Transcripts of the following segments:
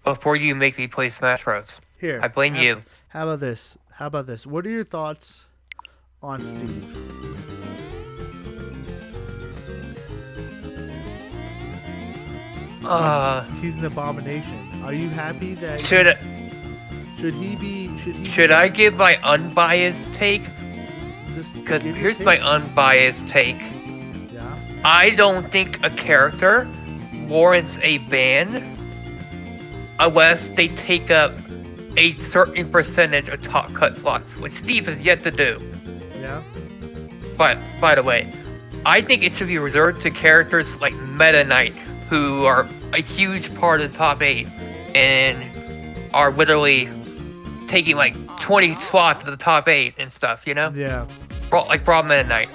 before you make me play Smash Bros. I Here, blame you. how about this? How about this? What are your thoughts on Steve? He's an abomination. Are you happy that should should he be? Should he? should Be, I give my unbiased take? just Because give your here's take. my unbiased take. Yeah. I don't think a character warrants a ban unless they take up a certain percentage of top cut slots, which Steve has yet to do. Yeah. But, by the way, I think it should be reserved to characters like Meta Knight, who are a huge part of the top 8 and are literally taking like 20 slots of the top 8 and stuff, you know? Yeah. Like Brawl Meta Knight.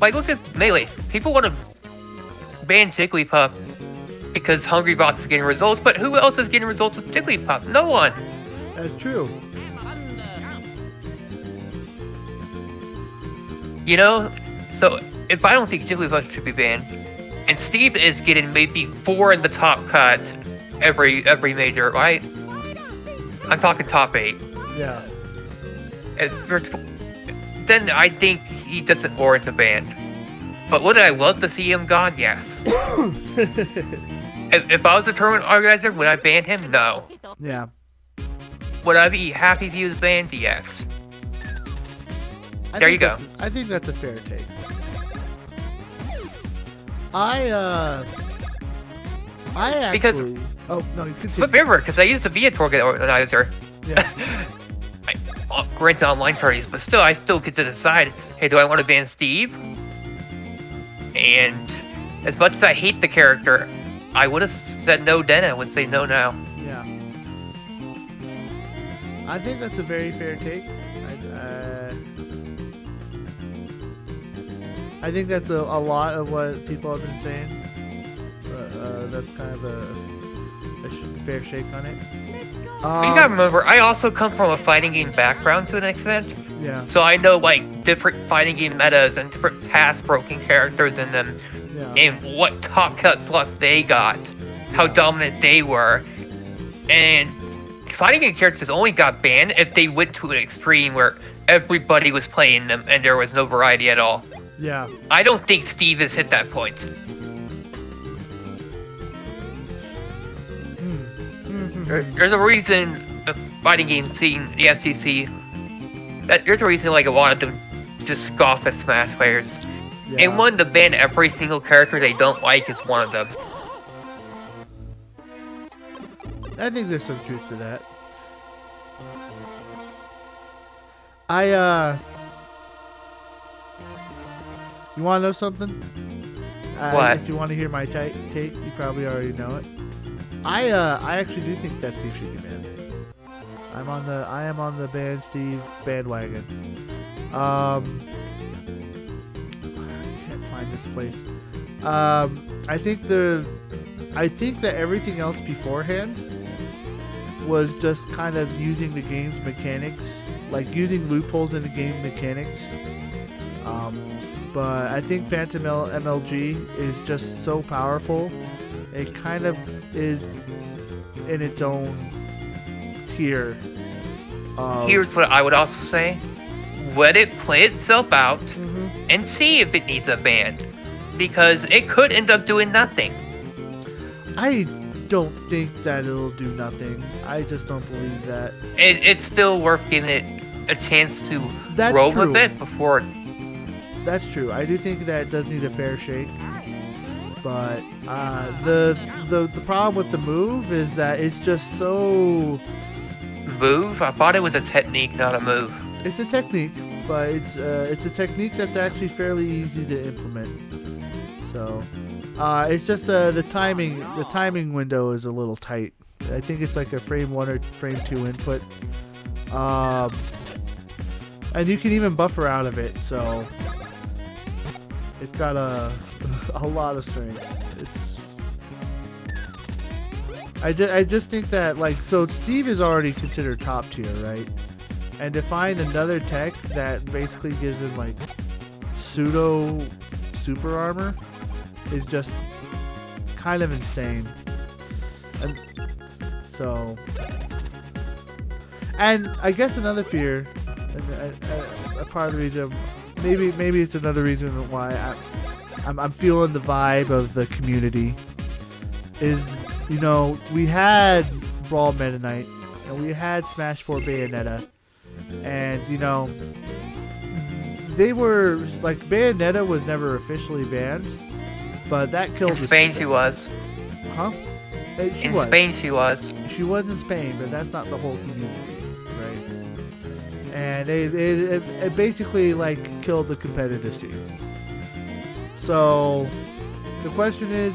Like, look at Melee. People want to ban Jigglypuff because Hungry Boss is getting results, but who else is getting results with Jigglypuff? No one. That's true. You know? So, if I don't think Jigglypuff should be banned, and Steve is getting maybe 4 in the top cut every major, right? I'm talking top 8. Yeah. Then I think he doesn't warrant a ban. But would I love to see him gone? Yes. if I was a tournament organizer, would I ban him? No. Yeah. Would I be happy if he was banned? Yes. There you go. I think that's a fair take. I actually. Because- oh no, you continue. But remember, because I used to be a tournament organizer. Yeah. Granted online tourneys, but still, I still get to decide, hey, do I want to ban Steve? And as much as I hate the character, I would have said no then, I would say no now. Yeah. I think that's a very fair take. I think that's a lot of what people have been saying. That's kind of a fair shake on it. But you gotta remember, I also come from a fighting game background to an extent. Yeah. So I know, like, different fighting game metas and different past broken characters in them, Yeah. and what top cut slots they got, how dominant they were. And fighting game characters only got banned if they went to an extreme where everybody was playing them and there was no variety at all. Yeah. I don't think Steve has hit that point. There's a reason the fighting game scene, the FCC, there's a reason like a lot of them just scoff at Smash players. Yeah. And one to ban every single character they don't like is one of them. I think there's some truth to that. You want to know something? What? If you want to hear my take, you probably already know it. I actually do think that Steve should be banned. I am on the ban Steve bandwagon. I can't find this place. I think that everything else beforehand was just kind of using the game's mechanics, like using loopholes in the game mechanics. But I think Phantom MLG is just so powerful. It kind of is in its own tier. Here's what I would also say. Let it play itself out Mhm. and see if it needs a ban. Because it could end up doing nothing. I don't think that it'll do nothing. I just don't believe that. It's still worth giving it a chance to That's roll true. a bit before. That's true. I do think that it does need a fair shake. But the problem with the move is that it's just so. Move? I thought it was a technique, not a move. It's a technique, but it's a technique that's actually fairly easy to implement. So it's just the timing. The timing window is a little tight. I think it's like a frame 1 or frame 2 input. And you can even buffer out of it. So it's got a lot of strengths. I just think that, like, so Steve is already considered top tier, right? And to find another tech that basically gives him like pseudo super armor is just kind of insane. And so, and I guess another fear, and a part of the reason, maybe it's another reason why I'm feeling the vibe of the community is, you know, we had Brawl Meta Knight and we had Smash 4 Bayonetta, and you know, they were like, Bayonetta was never officially banned, but that killed. In Spain, she was. Huh? In Spain, she was. She was in Spain, but that's not the whole community, right? And it basically like killed the competitive scene. So the question is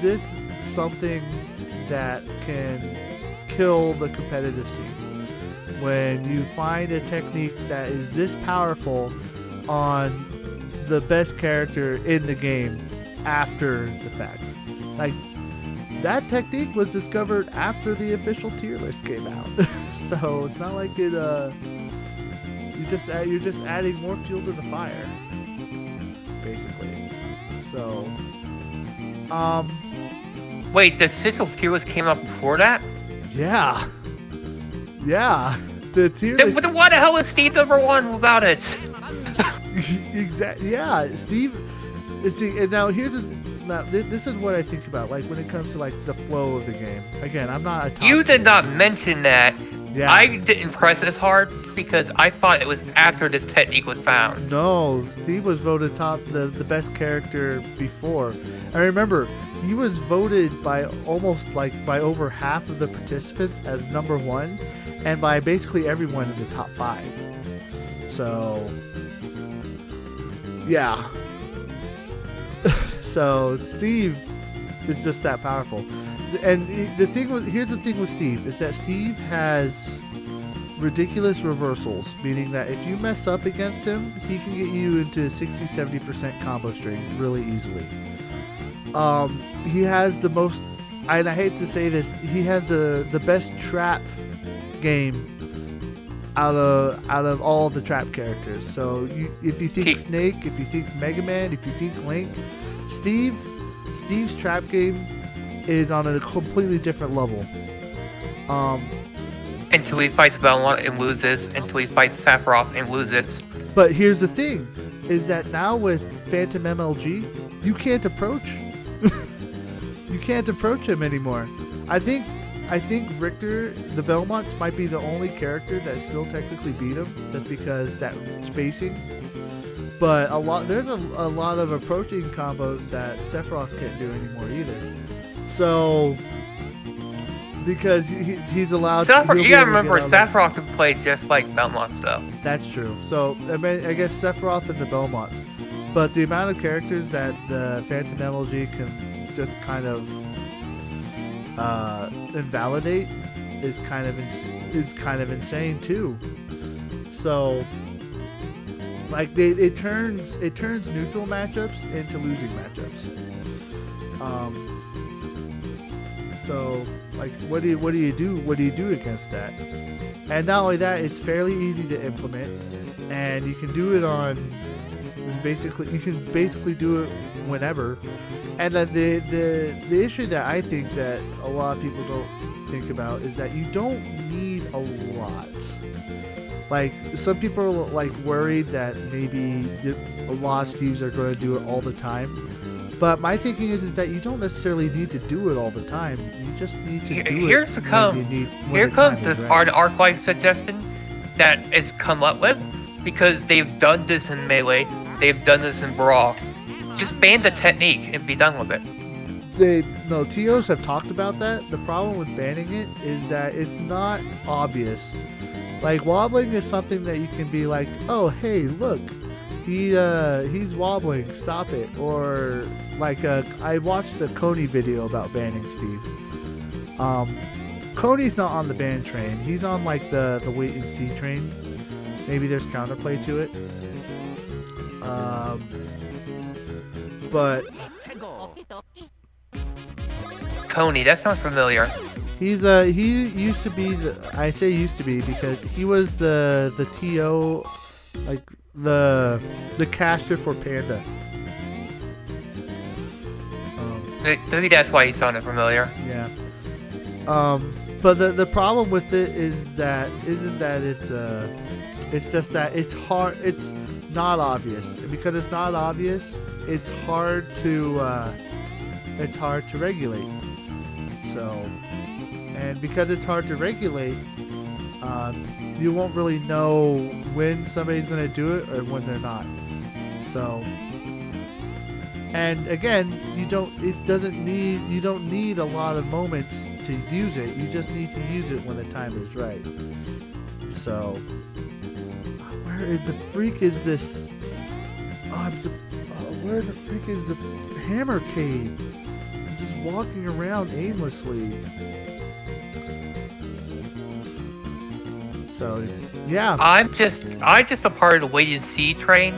this something that can kill the competitive scene? When you find a technique that is this powerful on the best character in the game after the fact. Like, that technique was discovered after the official tier list came out. So it's not like it you're just adding more fuel to the fire, basically. So wait, the official tier list came out before that? Yeah. The tier list. Then why the hell is Steve #1 without it? Exactly. Yeah, Steve. See, and now this is what I think about, like when it comes to like the flow of the game. Again, I'm not a top You did not mention that. Yeah. I didn't press this hard because I thought it was after this technique was found. No, Steve was voted the best character before. I remember he was voted by by over half of the participants as #1, and by basically everyone in the top 5. So, yeah. So Steve is just that powerful. And here's the thing with Steve is that Steve has ridiculous reversals, meaning that if you mess up against him, he can get you into 60-70% combo string really easily. He has the most, and I hate to say this, he has the best trap game out of all the trap characters. So if you think Snake, if you think Mega Man, if you think Link, Steve's trap game is on a completely different level. Until he fights Belmont and loses, until he fights Sephiroth and loses. But here's the thing, is that now with Phantom MLG, you can't approach. You can't approach him anymore. I think Richter, the Belmonts, might be the only character that still technically beat him, just because that spacing. But there's a lot of approaching combos that Sephiroth can't do anymore either. So, because he's allowed. You gotta remember, Sephiroth can play just like Belmonts, though. That's true. So I mean, I guess Sephiroth and the Belmonts, but the amount of characters that the Phantom MLG can just kind of invalidate is kind of insane too. So, like it turns neutral matchups into losing matchups. So, like, what do you do against that? And not only that, it's fairly easy to implement, and you can do it on you can basically do it whenever. And then the issue that I think that a lot of people don't think about is that you don't need a lot. Like, some people are like worried that maybe a lot of Steves are going to do it all the time. But my thinking is that you don't necessarily need to do it all the time. You just need to do Here comes this Arclight suggestion that is come up with, because they've done this in Melee, they've done this in Brawl. Just ban the technique and be done with it. TOs have talked about that. The problem with banning it is that it's not obvious. Like, wobbling is something that you can be like, oh, hey, look, he's wobbling, stop it. Or like, I watched the Coney video about banning Steve. Coney's not on the ban train. He's on like the wait and see train. Maybe there's counterplay to it. But Coney, that sounds familiar. he used to be I say used to be because he was the TO, like the caster for Panda. Maybe that's why he sounded familiar. Yeah. But the problem with it isn't that it's just that it's hard. It's not obvious, and because it's not obvious, it's hard to regulate. So, and because it's hard to regulate, you won't really know when somebody's going to do it or when they're not. So, and again, you don't need a lot of moments to use it. You just need to use it when the time is right. So, where the freak is this? Where the freak is the hammer cave? I'm just walking around aimlessly. So, yeah. I'm just a part of the wait and see train.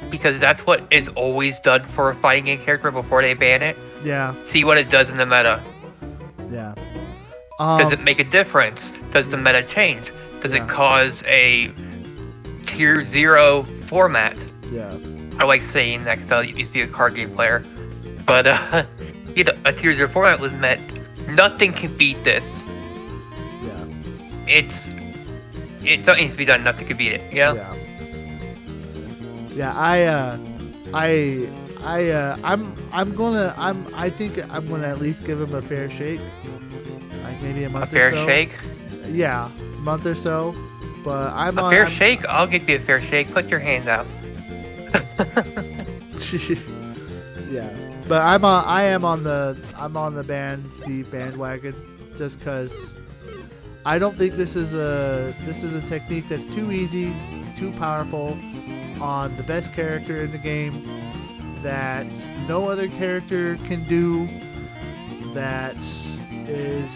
Because that's what is always done for a fighting game character before they ban it. Yeah. See what it does in the meta. Yeah. Does it make a difference? Does the meta change? Does it cause a tier 0 format? Yeah. I like saying that because I used to be a card game player. But, a tier 0 format was meant nothing can beat this. Yeah. Something needs to be done, nothing can beat it, you know? Yeah. Yeah, I think I'm gonna at least give him a fair shake. Like maybe a month or so. A fair shake? Yeah, month or so. But I'm a fair shake? I'll give you a fair shake. Put your hand out. Yeah. But I am on the Steve bandwagon just because I don't think this is a technique that's too easy, too powerful on the best character in the game that no other character can do, that is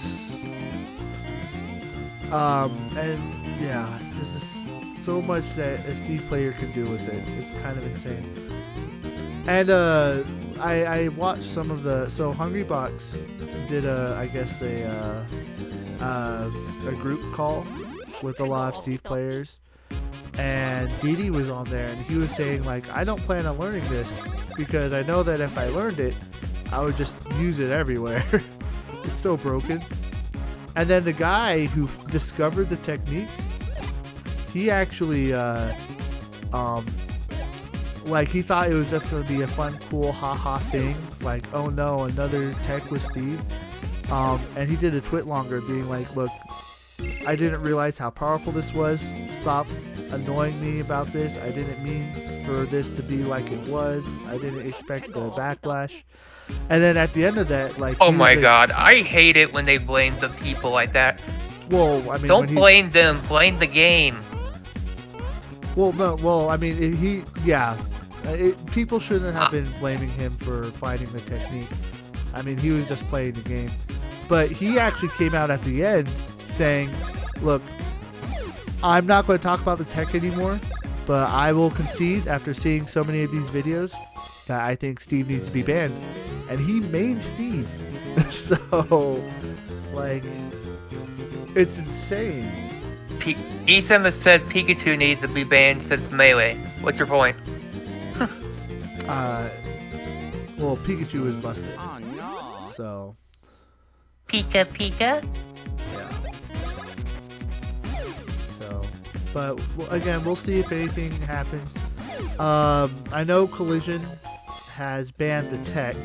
and yeah, there's just so much that a Steve player can do with it. It's kind of insane. And I watched some of so Hungrybox did a group call with a lot of Steve players. And Didi was on there, and he was saying, like, I don't plan on learning this because I know that if I learned it, I would just use it everywhere. It's so broken. And then the guy who discovered the technique, he actually, he thought it was just going to be a fun, cool, haha thing. Like, oh no, another tech with Steve. And he did a twit longer being like, look, I didn't realize how powerful this was. Stop annoying me about this. I didn't mean for this to be like it was. I didn't expect the backlash. And then at the end of that, like, oh my god, I hate it when they blame the people like that. Well, I mean, don't blame them, blame the game. Well, no, I mean, people shouldn't have been blaming him for finding the technique. I mean, he was just playing the game. But he actually came out at the end saying, look, I'm not going to talk about the tech anymore, but I will concede after seeing so many of these videos that I think Steve needs to be banned. And he made Steve. So, like, it's insane. Ethan has said Pikachu needs to be banned since Melee. What's your point? Well, Pikachu is busted. Oh, no. So. Pika? Yeah. So, but again, we'll see if anything happens. I know Collision has banned the tech.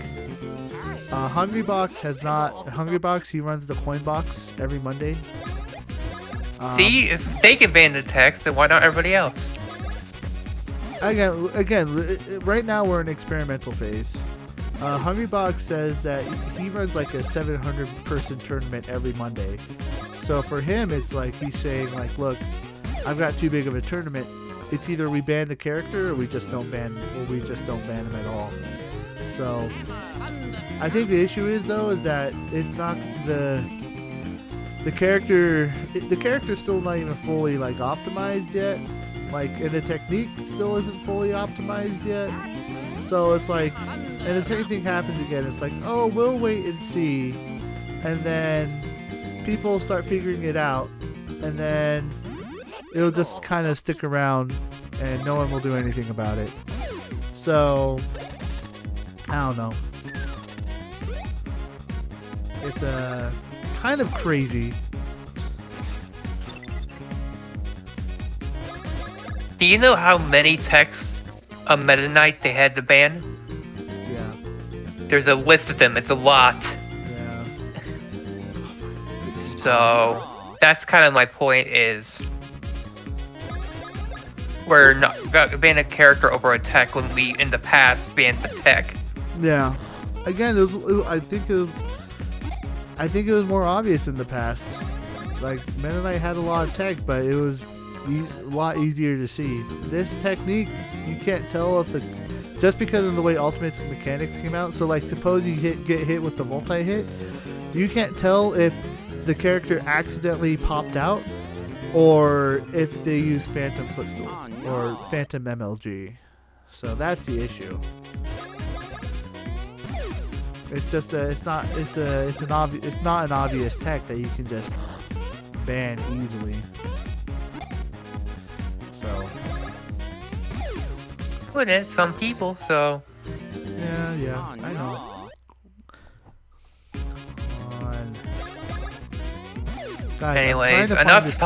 Hungrybox has not. Hungrybox, he runs the coin box every Monday. See, if they can ban the tech, then why not everybody else? Again, right now we're in experimental phase. Hungrybox says that he runs like a 700-person tournament every Monday. So for him, it's like he's saying, like, look, I've got too big of a tournament. It's either we ban the character or we just don't ban him at all. So I think the issue is that it's not the character. The character's still not even fully like optimized yet. Like, and the technique still isn't fully optimized yet. So it's like, and the same thing happens again. It's like, oh, we'll wait and see, and then people start figuring it out, and then it'll just kind of stick around, and no one will do anything about it. So I don't know. It's kind of crazy. Do you know how many techs a Meta Knight they had to ban? Yeah. There's a list of them. It's a lot. Yeah. So that's kind of my point is we're not gonna ban a character over a tech when we in the past banned the tech. Yeah. Again, I think it was more obvious in the past. Like Meta Knight had a lot of tech, but it was a lot easier to see. This technique, you can't tell if just because of the way Ultimate's mechanics came out. So like, suppose you get hit with the multi-hit, you can't tell if the character accidentally popped out or if they use Phantom Footstool or Phantom MLG. So that's the issue. It's just it's not an obvious tech that you can just ban easily. So Wouldn't some people? So yeah, I know. Come on. Guys, anyways, I'm trying to find enough this